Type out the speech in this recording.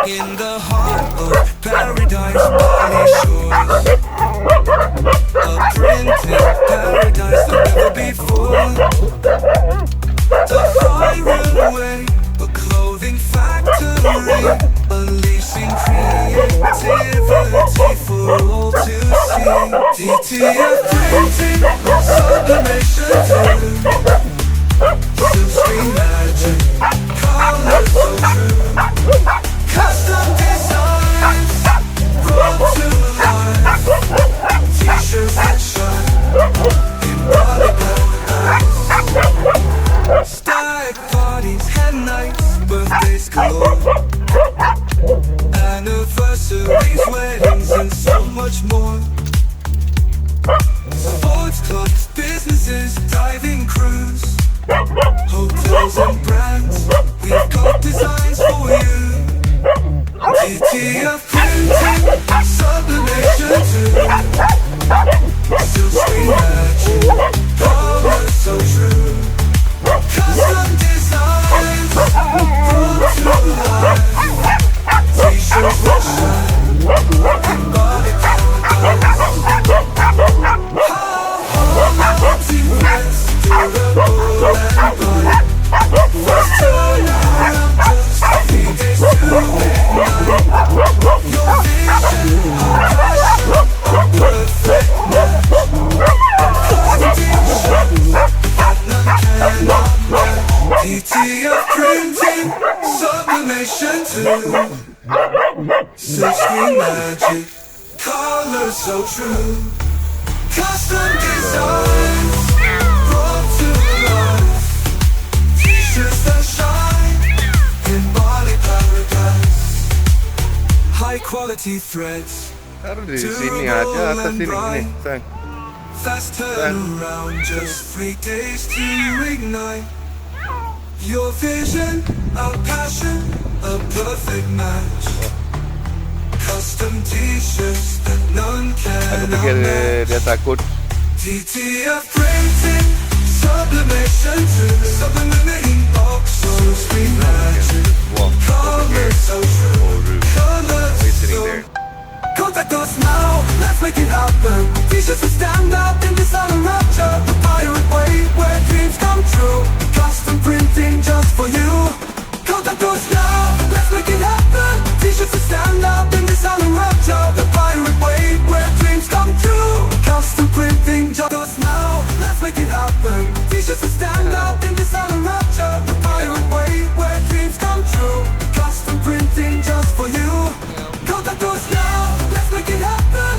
In the heart of paradise, Bali shores. A printed paradise like never before. The fire away, a clothing factory, unleashing creativity for all to see. DTF printing, sublimation too. Silkscreen magic, colors so true. Custom designs brought to life. T-shirts that shine in Bali paradise. Stag parties, head nights, birthdays galore. Anniversaries, weddings, and so much more. Sports clubs, businesses, diving crews, hotels and brands, we've got designs for you. DTF printing, sublimation too. Silkscreen magic, colors so true. Custom designs brought to life. T-shirts that shine in Bali paradise. Multi-threads, durable and bright. First turn around, just 3 days to ignite. Your vision, a passion, a perfect match. Constitution that none can match. DTF printing, sublimation too. Silkscreen magic, colors so true. Custom designs brought to life. T-shirts that shine in Bali paradise. High quality threads, Taruh di sini aja, atas sini ini, sayang. fast turnaround, just 3 days to ignite. Your vision, our passion, a perfect match. Custom t-shirts that none Aku can pikir outmatch. dia takut. DTF printing, sublimation to sublimation.